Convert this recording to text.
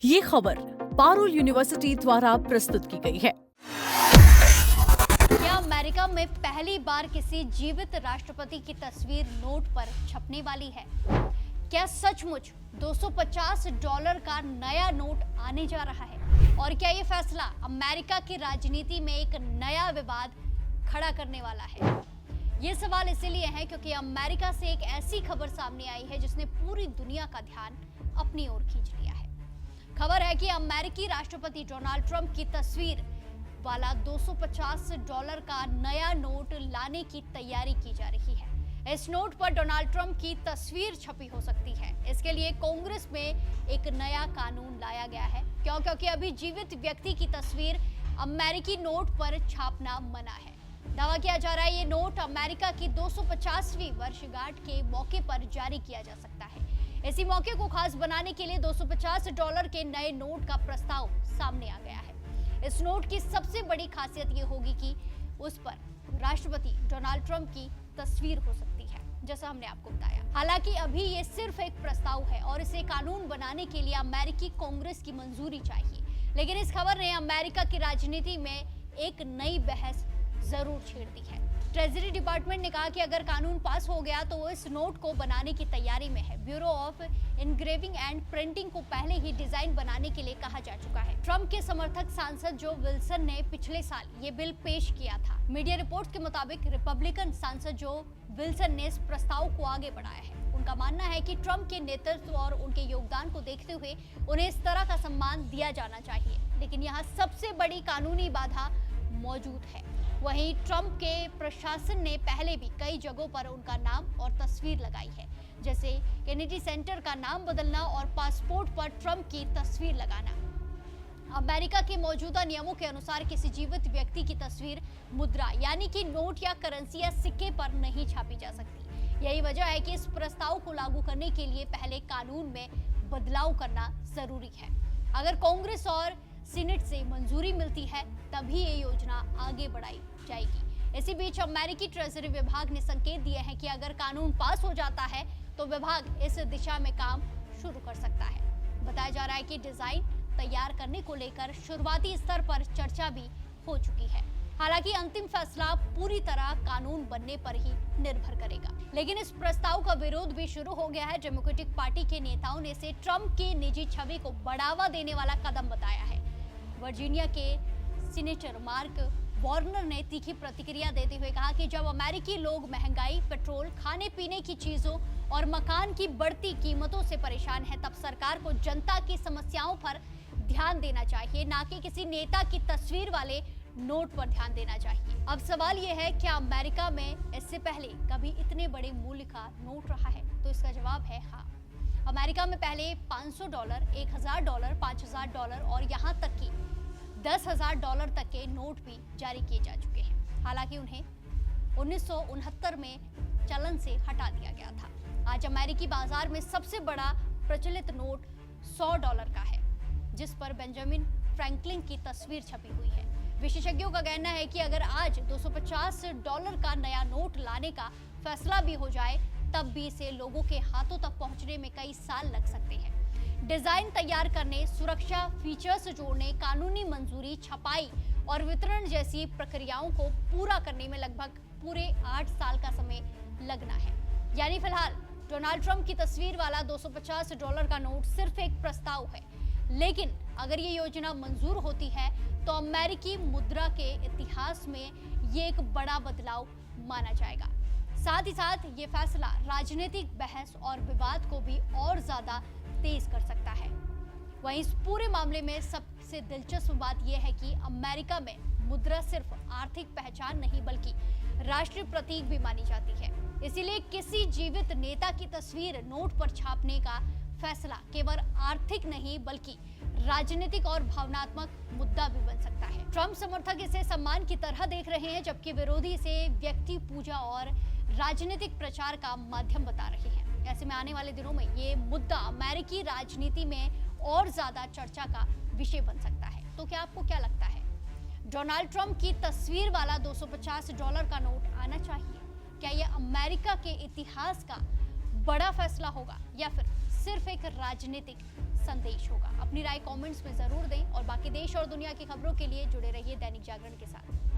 ये खबर पारुल यूनिवर्सिटी द्वारा प्रस्तुत की गई है। क्या अमेरिका में पहली बार किसी जीवित राष्ट्रपति की तस्वीर नोट पर छपने वाली है? क्या सचमुच $250 का नया नोट आने जा रहा है? और क्या ये फैसला अमेरिका की राजनीति में एक नया विवाद खड़ा करने वाला है? ये सवाल इसीलिए है क्योंकि अमेरिका से एक ऐसी खबर सामने आई है जिसने पूरी दुनिया का ध्यान अपनी ओर खींच लिया है। खबर है कि अमेरिकी राष्ट्रपति डोनाल्ड ट्रंप की तस्वीर वाला $250 का नया नोट लाने की तैयारी की जा रही है। इस नोट पर डोनाल्ड ट्रंप की तस्वीर छपी हो सकती है। इसके लिए कांग्रेस में एक नया कानून लाया गया है। क्यों? क्योंकि अभी जीवित व्यक्ति की तस्वीर अमेरिकी नोट पर छापना मना है। दावा किया जा रहा है ये नोट अमेरिका की 250वीं वर्षगांठ के मौके पर जारी किया जा सकता है। इसी मौके को खास बनाने के लिए $250 के नए नोट का प्रस्ताव सामने आ गया है। इस नोट की सबसे बड़ी खासियत ये होगी कि उस पर राष्ट्रपति डोनाल्ड ट्रंप की तस्वीर हो सकती है, जैसा हमने आपको बताया। हालांकि अभी ये सिर्फ एक प्रस्ताव है और इसे कानून बनाने के लिए अमेरिकी कांग्रेस की मंजूरी चाहिए। लेकिन इस खबर ने अमेरिका की राजनीति में एक नई बहस जरूर छेड़ दी है। ट्रेजरी डिपार्टमेंट ने कहा कि अगर कानून पास हो गया तो वो इस नोट को बनाने की तैयारी में है। Bureau of engraving and printing को पहले ही डिजाइन बनाने के लिए कहा जा चुका है। ट्रंप के समर्थक सांसद जो विल्सन ने पिछले साल ये बिल पेश किया था। मीडिया रिपोर्ट्स के मुताबिक रिपब्लिकन सांसद जो विल्सन ने इस प्रस्ताव को आगे बढ़ाया है। उनका मानना है कि ट्रंप के नेतृत्व और उनके योगदान को देखते हुए उन्हें इस तरह का सम्मान दिया जाना चाहिए। लेकिन यहाँ सबसे बड़ी कानूनी बाधा मौजूद है। वहीं ट्रंप के प्रशासन ने पहले भी कई जगहों पर उनका नाम और तस्वीर लगाई है, जैसे केनेडी सेंटर का नाम बदलना और पासपोर्ट पर ट्रंप की तस्वीर लगाना। अमेरिका के मौजूदा नियमों के अनुसार किसी जीवित व्यक्ति की तस्वीर मुद्रा यानी कि नोट या करेंसी या सिक्के पर नहीं छापी जा सकती। यही वजह है कि इस प्रस्ताव को लागू करने के लिए पहले कानून में बदलाव करना जरूरी है। अगर कांग्रेस और सीनेट से मंजूरी मिलती है तभी ये योजना आगे बढ़ाई जाएगी। इसी बीच अमेरिकी ट्रेजरी विभाग ने संकेत दिए हैं कि अगर कानून पास हो जाता है तो विभाग इस दिशा में काम शुरू कर सकता है। बताया जा रहा है कि डिजाइन तैयार करने को लेकर शुरुआती स्तर पर चर्चा भी हो चुकी है। हालांकि अंतिम फैसला पूरी तरह कानून बनने पर ही निर्भर करेगा। लेकिन इस प्रस्ताव का विरोध भी शुरू हो गया है। डेमोक्रेटिक पार्टी के नेताओं ने इसे ट्रंप की निजी छवि को बढ़ावा देने वाला कदम बताया है। वर्जीनिया के सीनेटर मार्क वार्नर ने तीखी प्रतिक्रिया देते हुए कहा कि जब अमेरिकी लोग महंगाई, पेट्रोल, खाने पीने की चीजों और मकान की बढ़ती कीमतों से परेशान हैं, तब सरकार को जनता की समस्याओं पर ध्यान देना चाहिए, ना कि किसी नेता की तस्वीर वाले नोट पर ध्यान देना चाहिए। अब सवाल यह है, क्या अमेरिका में इससे पहले कभी इतने बड़े मूल्य का नोट रहा है? तो इसका जवाब है हाँ। अमेरिका में पहले $500, $1000, $5000 और यहाँ तक कि $10,000 तक के नोट भी जारी किए जा चुके हैं। हालांकि उन्हें 1969 में चलन से हटा दिया गया था। आज अमेरिकी बाजार में सबसे बड़ा प्रचलित नोट $100 का है, जिस पर बेंजामिन फ्रैंकलिन की तस्वीर छपी हुई है। विशेषज्ञों का कहना है कि अगर आज $250 का नया नोट लाने का फैसला भी हो जाए तब भी इसे लोगों के हाथों तक पहुंचने में कई साल लग सकते हैं। डिजाइन तैयार करने, सुरक्षा फीचर्स जोड़ने, कानूनी मंजूरी, छपाई और वितरण जैसी प्रक्रियाओं को पूरा करने में लगभग पूरे 8 साल का समय लगना है। यानी फिलहाल डोनाल्ड ट्रंप की तस्वीर वाला $250 का नोट सिर्फ एक प्रस्ताव है। लेकिन अगर ये योजना मंजूर होती है तो अमेरिकी मुद्रा के इतिहास में ये एक बड़ा बदलाव माना जाएगा। साथ ही साथ ये फैसला राजनीतिक बहस और विवाद को भी और ज्यादा तेज कर सकता है। वहीं इस पूरे मामले में सबसे दिलचस्प बात यह है कि अमेरिका में मुद्रा सिर्फ आर्थिक पहचान नहीं बल्कि राष्ट्रीय प्रतीक भी मानी जाती है। इसीलिए किसी जीवित नेता की तस्वीर नोट पर छापने का फैसला केवल आर्थिक नहीं बल्कि राजनीतिक और भावनात्मक मुद्दा भी बन सकता है। ट्रंप समर्थक इसे सम्मान की तरह देख रहे हैं, जबकि विरोधी इसे व्यक्ति पूजा और राजनीतिक प्रचार का माध्यम बता रहे हैं। ऐसे में आने वाले दिनों में ये मुद्दा अमेरिकी राजनीति में और ज्यादा चर्चा का विषय बन सकता है। तो क्या आपको क्या लगता है? डोनाल्ड ट्रंप की तस्वीर वाला $250 का नोट आना चाहिए? क्या यह अमेरिका के इतिहास का बड़ा फैसला होगा या फिर सिर्फ एक राजनीतिक संदेश होगा? अपनी राय कमेंट्स में जरूर दें और बाकी देश और दुनिया की खबरों के लिए जुड़े रहिए दैनिक जागरण के साथ।